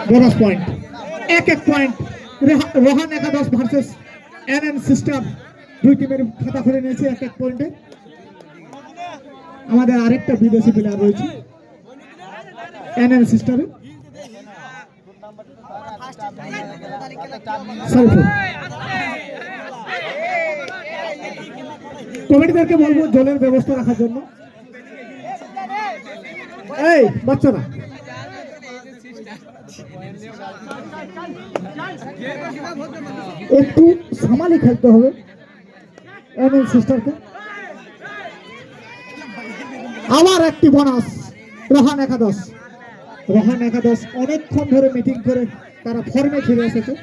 Bonus point, এক point. Rohan একাদশ versus NN sister, দুই টিমের খাতা খুলে নিয়েছে এক পয়েন্টে। আমাদের আরেকটা বিদেশি প্লেয়ার রয়েছে এনএন সিস্টারে, কমিটিদেরকে বলবো জলের ব্যবস্থা রাখার জন্য। এই বাচ্চারা একটু সামালি খেলতে হবে এনএন সিস্টারকে। আবার একটি বোনাস রোহান একাদশ। রোহান একাদশ অনেকক্ষণ ধরে মিটিং করে তারা ফর্মে ফিরে এসেছে।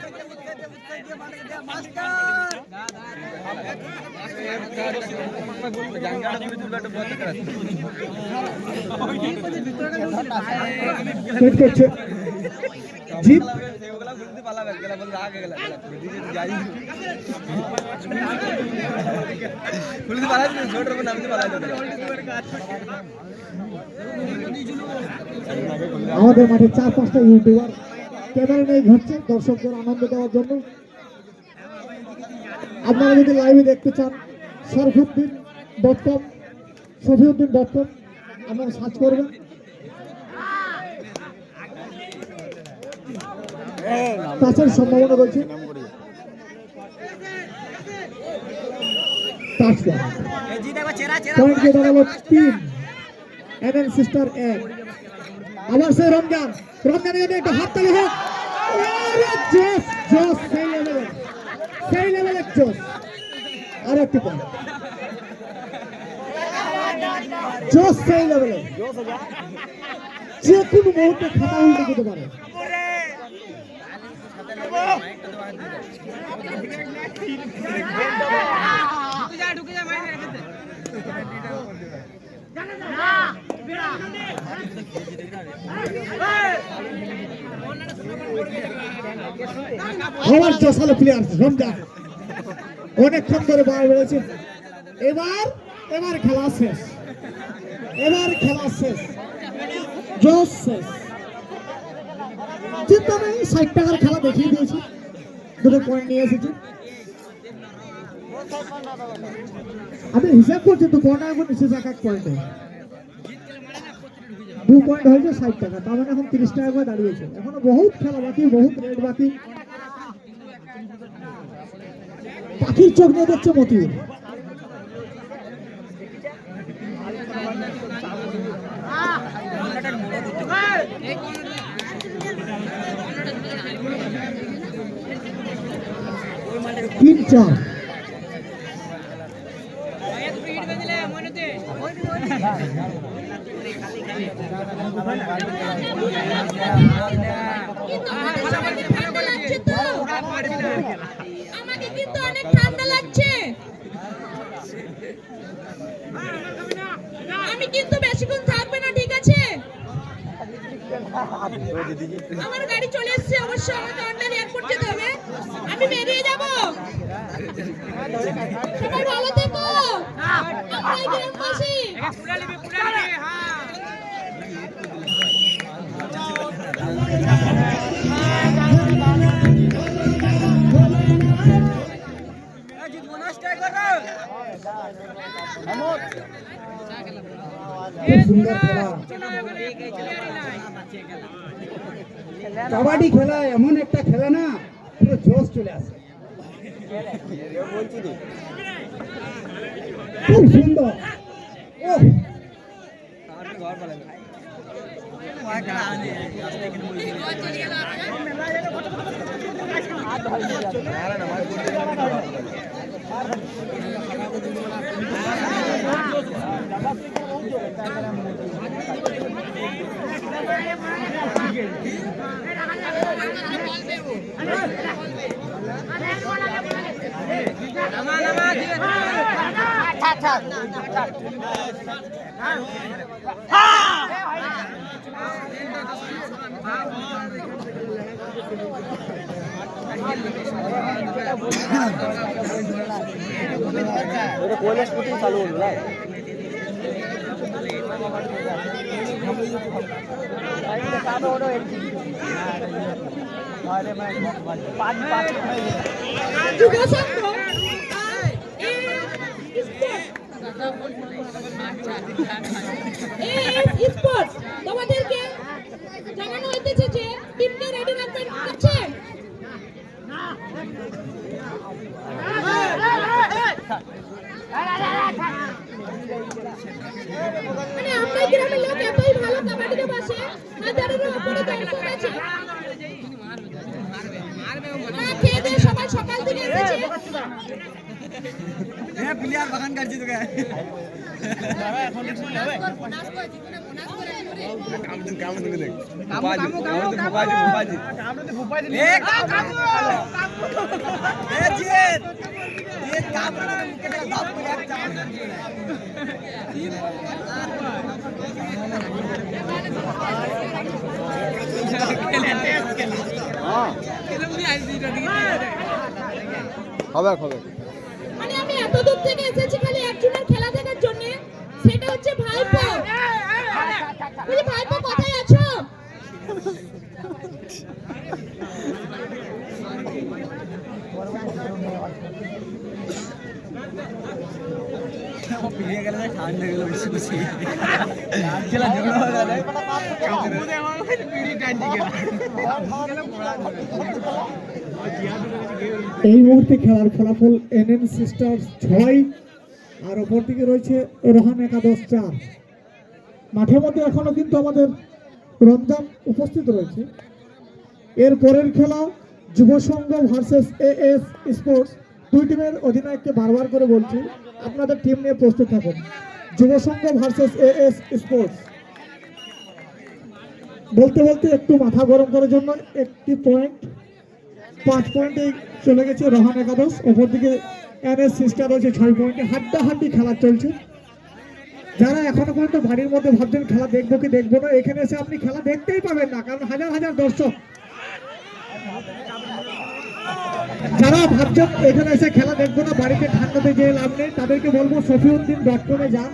জিপ আমাদের মাঠে 4-5টা ইউটিউবার ক্যামেরা নিয়ে ঘুরছে দর্শকদের আনন্দ দেওয়ার জন্য। আপনারা যদি লাইভে দেখতে চান শরফুদ্দিন.com আপনারা সার্চ করবেন। টাচের সম্ভাবনা রয়েছে। পয়েন্ট দাঁড়ালো 3, এনএন সিস্টার 1। আবার সেই রমজানের একটা হাত তালি হোক। জোস সেই লেভেলের জোস। আর একটি পয়েন্ট জোস সেই লেভেলের, যে কোনো মুহূর্তে খাতা উল্টে যেতে পারে। আবার জোসালো প্লেয়ার রমজান অনেকক্ষণ ধরে বার বেড়েছে। এবার খেলা শেষ, জোস শেষ। চিন্তা নেই, 60 টাকার খেলা দেখিয়ে দিয়েছি, দুটো পয়েন্ট নিয়ে এসেছি। আমি হিসাব করছি তো কোন টাকা করে শেষ এক পয়েন্টে 2 পয়েন্ট হয়েছে 60 টাকা, তার মানে এখন 30 টাকা করে দাঁড়িয়েছে। এখনো বহুত খেলা বাকি, বহুত রেট বাকি। পাখির চোখ নিয়ে দেখছে মতিউর। তিন চার আমাকে কিন্তু অনেক ঠান্ডা লাগছে, আমি কিন্তু বেশিক্ষণ থাকবে না, ঠিক আছে? আমার গাড়ি চলে এসেছে, অবশ্যই আমাকে অনলাইন এয়ারপোর্ট যেতে হবে, আমি বেরিয়ে যাব। সবাই ভালো থেকো, আমরা গ্রামবাসী। কাবাডি খেলা এমন একটা খেলা না, পুরো জোশ চলে আসে। খুব সুন্দর। যুব সংঘ স্পোর্টস তোমাদেরকে জানানো হইতেছে যে টিমকে রেডি রাখবেন আছে মানে আমরা গ্রামের লোক এতই ভালো কাবাডিতে বসে হাজারেরও উপরে দর্শক আছে খেয়ে দিয়ে সবাই সকাল থেকে এসেছে প্লেয়ার বাগান কাটছি তোকে হবে হবে মানে আমি এত দূর থেকে এসেছি খালি একজনের খেলা দেখার জন্য সেটা হচ্ছে ভাইপো বলি ভাইপো কোথায় আছো পিড়িয়ে গেলে ঠান্ডা গেল বেশি বেশি খেলা ঝগড়া হয়ে গেল পিড়ি টাইট গেল এই মুহূর্তে খেলার ফলাফল এনএন সিস্টার্স 6 আর অপর দিকে রয়েছে রোহান একাদশ 4। মাঠের মধ্যে এখনো কিন্তু আমাদের রমজান উপস্থিত রয়েছে। এর পরের খেলা যুব সংঘ ভার্সেস এএস স্পোর্টস। দুই টিমের অধিনায়ককে বারবার করে বলছি আপনাদের টিম নিয়ে প্রস্তুত থাকুন। যুব সংঘ ভার্সেস এএস স্পোর্টস। বলতে বলতে একটু মাথা গরম করার জন্য একটি পয়েন্ট 5 পয়েন্টে চলে গেছে রোহান একাদশ। অপরদিকে এনএস সিস্টার রয়েছে 6 পয়েন্টে। হাড্ডাহাড্ডি খেলা চলছে। যারা এখনো পর্যন্ত বাড়ির মধ্যে ভাবছেন খেলা দেখবো কি দেখবো না, এখানে এসে আপনি খেলা দেখতেই পাবেন না, কারণ হাজার হাজার দর্শক। যারা ভাবছেন এখানে এসে খেলা দেখবো না, বাড়িতে ঠান্ডাতে যে লাভ নেই, তাদেরকে বলবো সফিউদ্দিন.com-এ যান।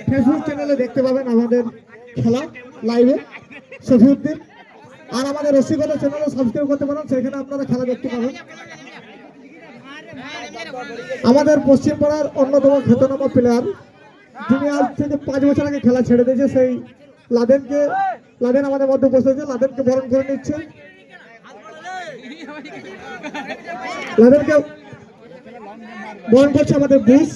ফেসবুক চ্যানেলে দেখতে পাবেন আমাদের খেলা লাইভে সফিউদ্দিন। আর আমাদের রসিকতা চ্যানেলও সাবস্ক্রাইব করতে পারেন, সেখানে আপনারা খেলা দেখতে পাবেন। আমাদের পশ্চিম পাড়ার অন্যতম খ্যাতনামা প্লেয়ার, যিনি আজ থেকে 5 বছর আগে খেলা ছেড়ে দিয়েছে, সেই লাদেন আমাদের মধ্যে উপস্থিত আছে। লাদেনকে বরণ করে নিচ্ছে। লাদেনকে বরণ করছে আমাদের বুস।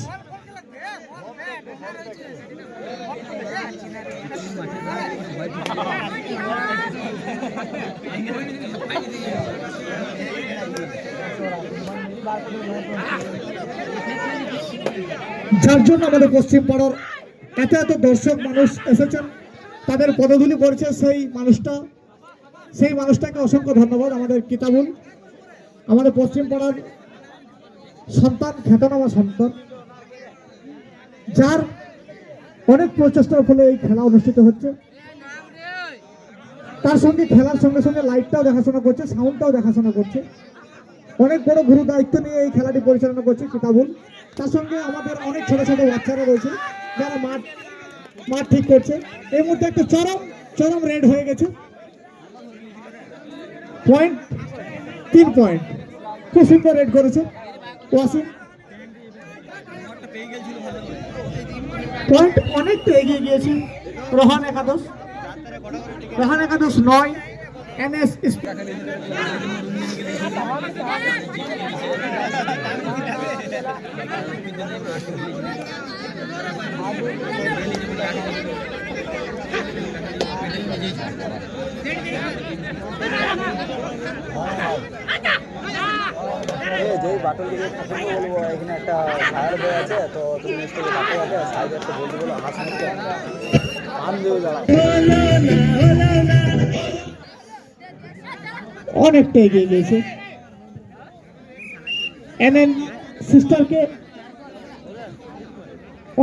যার জন্য আমাদের পশ্চিম পাড়ার এত এত দর্শক মানুষ এসেছেন, তাদের পদধূলি করেছে সেই মানুষটাকে অসংখ্য ধন্যবাদ। আমাদের কিতাবুল, আমাদের পশ্চিম পাড়ার সন্তান, খ্যাতনামা সন্তান, যার অনেক প্রচেষ্টার ফলে এই খেলা অনুষ্ঠিত হচ্ছে। তার সঙ্গে খেলার সঙ্গে সঙ্গে লাইটটাও দেখাশোনা করছে, সাউন্ডটাও দেখাশোনা করছে। অনেক বড় গুরু দায়িত্ব নিয়ে এই খেলাটি পরিচালনা করছে কিতাবুল। তার সঙ্গে আমাদের অনেক ছোট ছোট বাচ্চারা রয়েছে যারা মাঠ ঠিক করছে। এই মুহূর্তে একটা চরম রেড হয়ে গেছে। পয়েন্ট 3 পয়েন্ট, খুব সুন্দর রেড করেছে ওয়াসিম। পয়েন্ট অনেকটা এগিয়ে গিয়েছে রোহান একাদশ। 9 এনএস যেই বাটন দিকে বলবো এখানে একটা ফায়ার বয়ে আছে, তো তুমি নিশ্চয়ই বাটে যাবে সাইডে একটা বলতে বলো হাত মুখে আম দিয়ে দাঁড়াও। অনেকটা এগিয়ে গিয়েছে। এনএন সিস্টারকে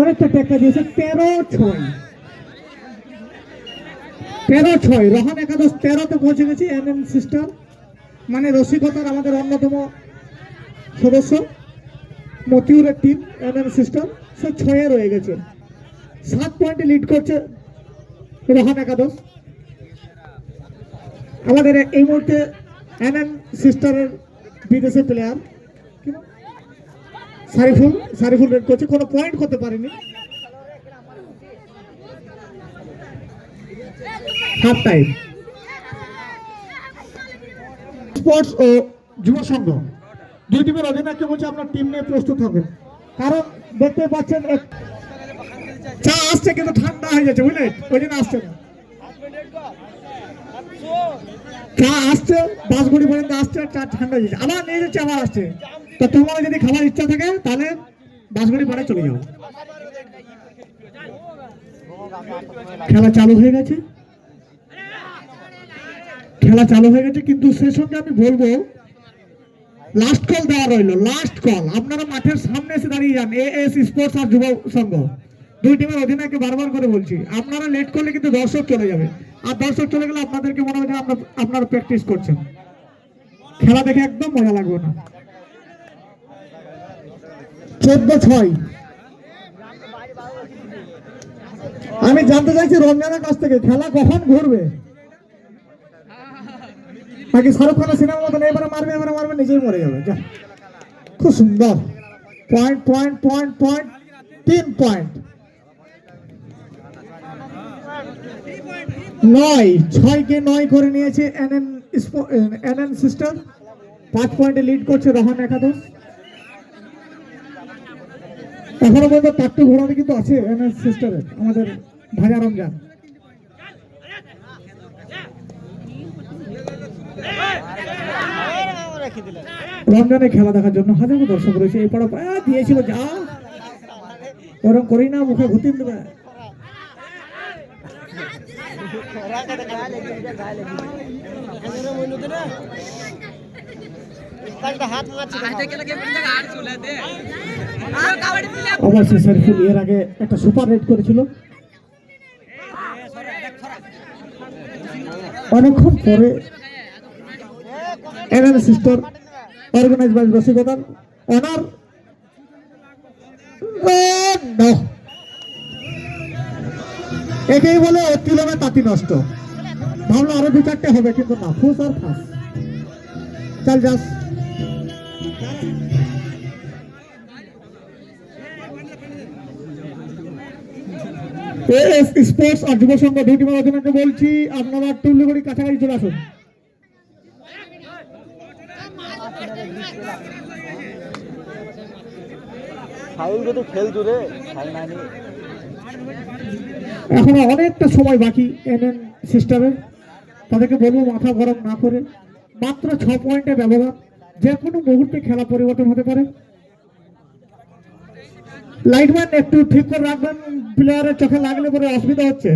অনেকটা টেক্কা দিয়েছে। 13-6 রোহান একাদশ 13তে পৌঁছে গেছে। এনএন সিস্টার মানে রসিকতার আমাদের অন্যতম সদস্য মতিউরের টিম এনএন সিস্টেম, সে 6-এ রয়ে গেছে। 7 পয়েন্টে লিড করছে রোহান একাদশ। আমাদের এই মুহূর্তে এনএন সিস্টারের বিদেশি প্লেয়ার সারিফুল রেড করছে, কোনো পয়েন্ট করতে পারেনি। Half time. স্পোর্টস ও যুব সংঘ দুই টিমের অধিনায়ককে বলছে আপনার টিম নিয়ে প্রস্তুত হবেন, কারণ দেখতে পাচ্ছেন চা আসছে কিন্তু ঠান্ডা হয়ে যাচ্ছে, বুঝলেন, ওই জন্য আসছে না। চা আসছে 10 ঘড়ি পর্যন্ত আসছে, চা ঠান্ডা হয়ে যাচ্ছে, আবার নিয়ে যাচ্ছে, আবার আসছে। তো তোমার যদি খাবার ইচ্ছা থাকে তাহলে 10 ঘড়ি পরে চলে যাও। খেলা চালু হয়ে গেছে, কিন্তু সেই সঙ্গে আমি বলবো লাস্ট কল দেওয়া রইলো, লাস্ট কল। আপনারা মাঠের সামনে এসে দাঁড়িয়ে যান। এএস স্পোর্টস আর যুব সংঘ দুই টিমের অধিনায়ককে বারবার করে বলছি, আপনারা লেট করলে কিন্তু দর্শক চলে যাবে, আর দর্শক চলে গেলে আপনাদেরকে মনে হবে যে আপনারা প্র্যাকটিস করছেন, খেলা দেখে একদম মজা লাগবে না। 14-6। আমি জানতে চাইছি রমজানের কাছ থেকে খেলা কখন ঘুরবে, নাকি শাহরুখ খানের সিনেমা মতন এবারে মারবে নিজেই মরে যাবে। যা, খুব সুন্দর। Point 3 point. 6কে 9 করে নিয়েছে এনএন সিস্টার। 5 পয়েন্টে লিড করছে রোহান একাদশ। এখনো পর্যন্ত 4টে ঘোড়াতে কিন্তু আছে এনএন সিস্টারের, আমাদের ভাজা রমজান। রমজানে খেলা দেখার জন্য হাজারো দর্শক রয়েছে। এই পাড়া দিয়েছিল, যা ওরকম করি না, মুখে ঘুতিন দেবে। অবশ্যই সারিফুল এর আগে একটা সুপার রেড করেছিল, অনেকক্ষণ পরে এনএন সিস্টার অর্গানাইজ বাই রসিকতার অনার। একেই বলে তিলমে তাঁতি নষ্ট। ভাবলো আরো 2-4টে হবে, কিন্তু না, ফুস আর ফাঁস। চল যাস। স্পোর্টস আর যুব সংঘ দুই টিমের অধিনায়ককে বলছি আপনারা টুল্লিগড়ি কাছাকাছি চলে আসুন। এখনো অনেকটা সময় বাকি এনএন সিস্টারের। তাদেরকে বলবো মাথা গরম না করে, মাত্র 6 পয়েন্টে ব্যবধান, যে কোনো মুহূর্তে খেলা পরিবর্তন হতে পারে। লাইটম্যান একটু ঠিক করে রাখবেন, প্লেয়ারের চোখে লাগলে পরে অসুবিধা হচ্ছে।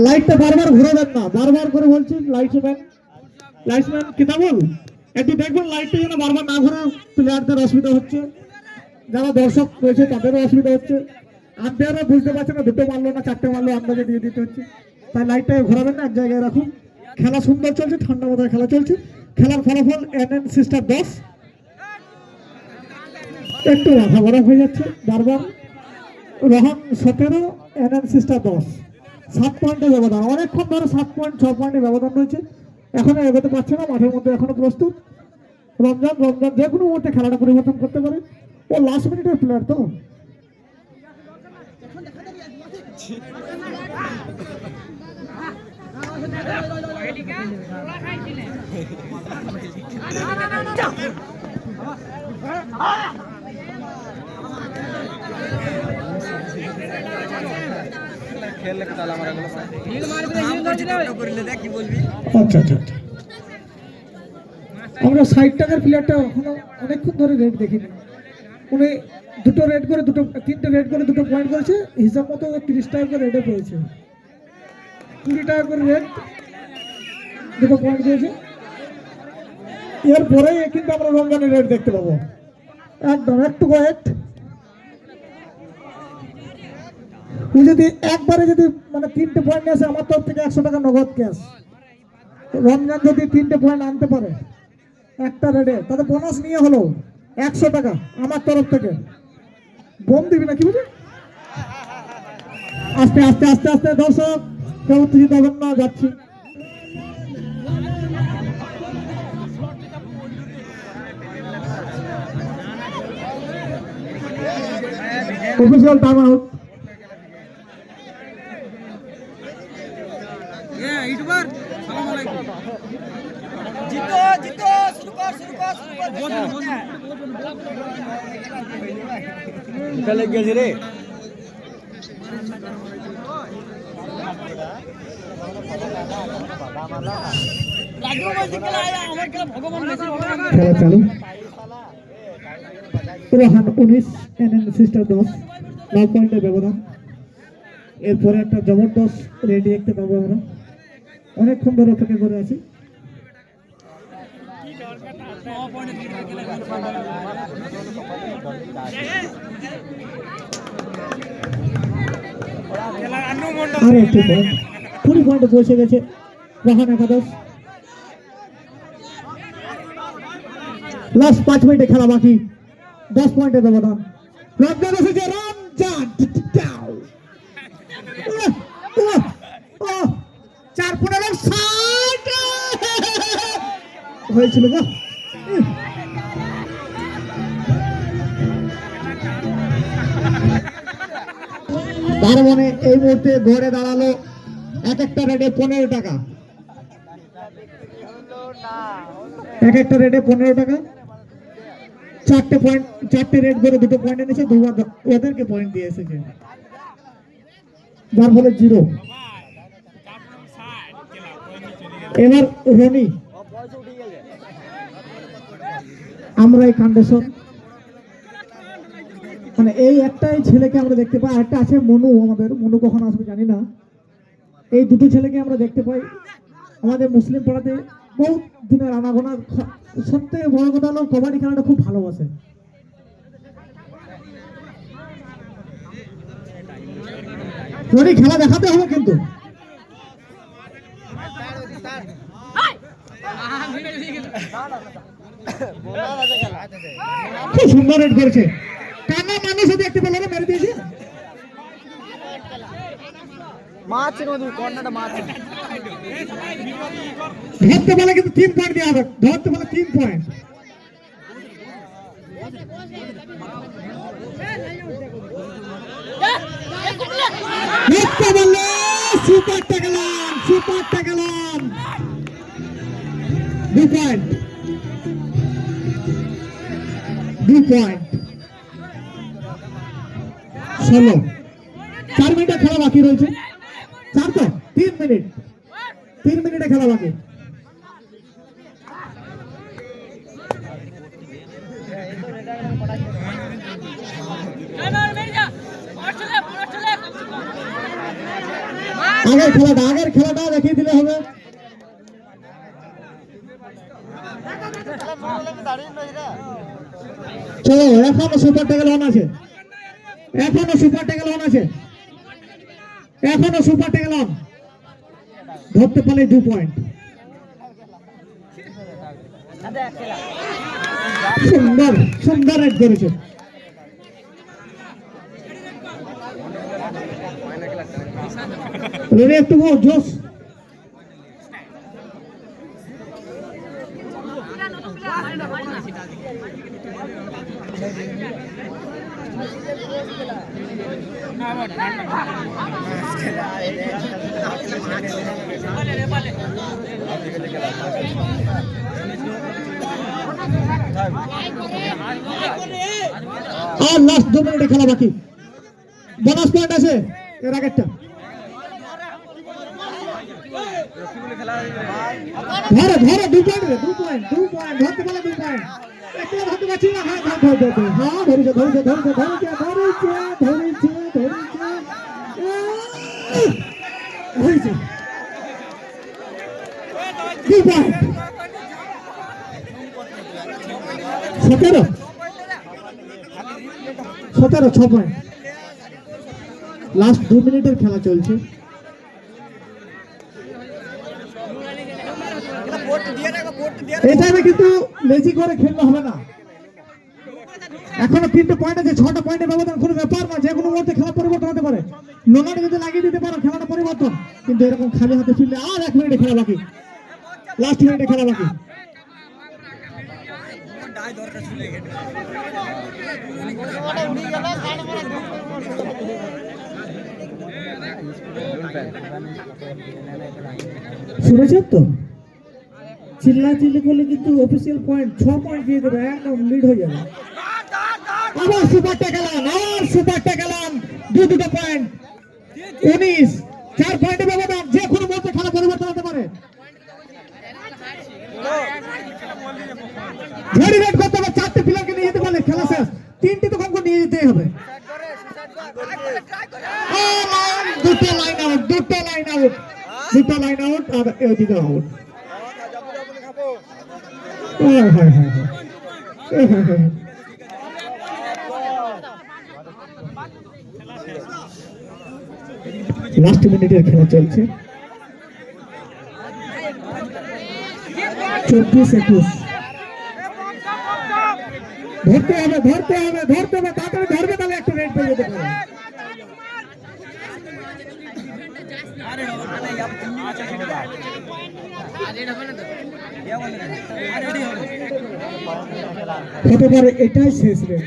লাইটটা বারবার ঘুরে দেন না, বারবার করে বলছি লাইটম্যান কিতাবুল একটু দেখবেন লাইটটা যেন বারবার না ঘুরে, প্লেয়ারদের অসুবিধা হচ্ছে, যারা দর্শক রয়েছে তাদেরও অসুবিধা হচ্ছে, আম্পায়াররা বুঝতে পারছে না 2টো মারলো না 4টে মারলো, আন্দাজে দিয়ে দিতে হচ্ছে। তাই লাইটটা ঘোরাবেন না, এক জায়গায় রাখুন। খেলা সুন্দর চলছে, ঠান্ডা মাথায় খেলা চলছে। খেলার ফলাফল এনএন সিস্টার 10। একটু মাথা গরম হয়ে যাচ্ছে বারবার। Rohan 17, NN sister 10। 7 পয়েন্টের ব্যবধান, অনেকক্ষণ ধরে 7 পয়েন্ট 6 পয়েন্টের ব্যবধান রয়েছে। এখনো এগোতে পারছে না, মাঠের মধ্যে এখনো প্রস্তুত। রমজান যে কোনো মুহূর্তে খেলাটা পরিবর্তন করতে পারে, ও লাস্ট মিনিটের প্লেয়ার তো। আচ্ছা, আমরা 60 টাকার প্লেয়ারটা এখনো অনেকক্ষণ ধরে রেড দেখিনি। উনি 2টো রেড করে 3টে রেড করে 2টো পয়েন্ট করেছে, হিসাব মতো 30 টাকা করে রেডে পেয়েছে। 20 টাকা করে রেড, 2টো পয়েন্ট দিয়েছে। এরপরে কিন্তু আমরা রমজানের রেট দেখতে পাবো। একদম একটু ওয়েট। তুই যদি একবারে যদি মানে 3টে পয়েন্ট নিয়ে আসে আমার তরফ থেকে 100 টাকা নগদ ক্যাশ। রমজান যদি 3টে পয়েন্ট আনতে পারে একটা রেডে, তাহলে বোনাস নিয়ে হলো 100 টাকা আমার তরফ থেকে। বোম দিবি না কি বুঝি? আস্তে আস্তে আস্তে আস্তে দর্শক কেউ উত্তেজিত হবেন না, যাচ্ছি। Official time out. লেগে গেছে রে। খেলা চালু। রোহান 19, এনএন সিস্টার 10, 9 পয়েন্টের ব্যবধান। এরপরে একটা জবরদস্ত রেডি দেখতে পাবো আমরা। অনেকক্ষণ ধরে অপেক্ষা করে আছি। আর একটি পয়েন্ট 20 পয়েন্টে পৌঁছে গেছে রোহান একাদশ। লাস্ট 5 মিনিটে খেলা বাকি, 10 পয়েন্টের ব্যবধান। রমজান এসেছে, রমজান 4-15 হয়েছিল গো। তার মানে এই মুহূর্তে ঘরে দাঁড়ালো এক একটা রেটে 15 টাকা। এক একটা রেটে 15 টাকা। 4টে পয়েন্ট, 4টে রেট করে 2টো পয়েন্ট এনেছে, দুবার ওদেরকে পয়েন্ট দিয়ে এসেছে, যার ফলে 0। এবার রনি আমরা এই কান্ডেশন মানে এই একটাই ছেলেকে আমরা দেখতে পাই। আরেকটা আছে মনু, আমাদের মনু কখন আসবে জানি না। এই দুটো ছেলেকে আমরা দেখতে পাই আমাদের মুসলিম পাড়াতে বহু দিনের আনাগোনা। সব থেকে বড় কথা হলো কবাডি খেলাটা খুব ভালোবাসে। রনি খেলা দেখাতে হবে কিন্তু। খুব সুন্দর রেড করেছে, কানা মানুষও দেখতে পেলে না, মেরে দিয়েছে। ধরতে পারলে কিন্তু 3 পয়েন্ট দেওয়া হবে, ধরতে পারলে 3 পয়েন্ট। ধরতে পারলে সুপার টাকালাম, সুপার টাকালাম। 2 point, 2 point. 16, 4 মিনিটে খেলা বাকি রয়েছে। 3 মিনিট, 3 মিনিটে খেলা বাকি। আগের খেলাটা দেখিয়ে দিলে হবে। চলো, এখনো সুপার ট্যাগল অন আছে, এখনো সুপার ট্যাগল অন আছে, এখনো সুপার ট্যাগল অন। ধরতে পারলে 2 পয়েন্ট। সুন্দর সুন্দর রেড করেছে। রেডি একটু জোশ। আর লাস্ট 2 মিনিটে খেলা বাকি। বোনাস পয়েন্ট আছে এর আগেরটা। ধরে ধরে 2 পয়েন্ট, 2 পয়েন্ট, 2 পয়েন্ট। ধরতে পারলে 2 পয়েন্ট। একটু ধরতে পারছি না। হ্যাঁ ধরতে হ্যাঁ ধরেছে ধরেছে ধরেছে ধরেছে ধরেছে ধরেছে ধরেছে 2 পয়েন্ট। 17 6 পয়েন্ট। লাস্ট 2 মিনিটের খেলা চলছে। এই টাইমে কিন্তু লেজি করে খেলতে হবে না। এখনো 3টে পয়েন্ট আছে, 6টা পয়েন্টের ব্যবধান, কোনো ব্যাপার না, যে কোনো মুহূর্তে খেলা পরিবর্তন হতে পারে। নোনাটা যদি লাগিয়ে দিতে পারো খেলাটা পরিবর্তন, কিন্তু এরকম খালি হাতে ফিরলে আর 1 মিনিটে খেলা বাকি, লাস্ট মিনিটে খেলা বাকি। শুনেছেন তো, চিল্লাচিল্লি করলে কিন্তু অফিসিয়াল পয়েন্ট 6 পয়েন্ট দিয়ে দেবে, একদম লিড হয়ে যাবে। আবার সুপার ট্যাকলাম, আবার সুপার ট্যাকলাম, 2 পয়েন্ট, 19, 4 পয়েন্টের ব্যবধান, যে কোনো মুহূর্তে খেলা পরিবর্তন হতে পারে। ঝড়ি রেড করতে হবে, 4টে প্লেয়ারকে নিয়ে যেতে পারলে খেলা শেষ, 3টে তো কম করে নিয়ে যেতেই হবে। দুটো লাইন আউট, আর এদিকে আউট। লাস্ট মিনিটের খেলা চলছে, 24-21। ধরতে হবে, তাড়াতাড়ি ধরবে, তাহলে একটা রেড পেয়ে যেতে পারে। হতে পারে এটাই শেষ রেড,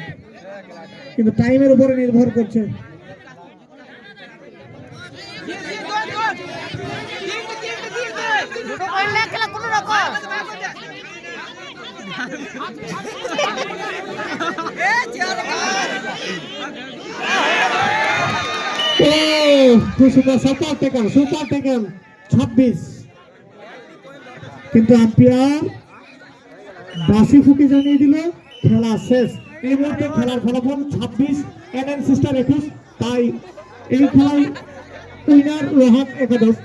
কিন্তু টাইমের উপরে নির্ভর করছে। সুপার টেকেন 26, কিন্তু আম্পায়ার বাসি ফুকি জানিয়ে দিল খেলা শেষ। এই মুহূর্তে খেলার ফলাফল 26 NN সিস্টার 21। তাই এই খেলায় উইনার রোহান একাদশ।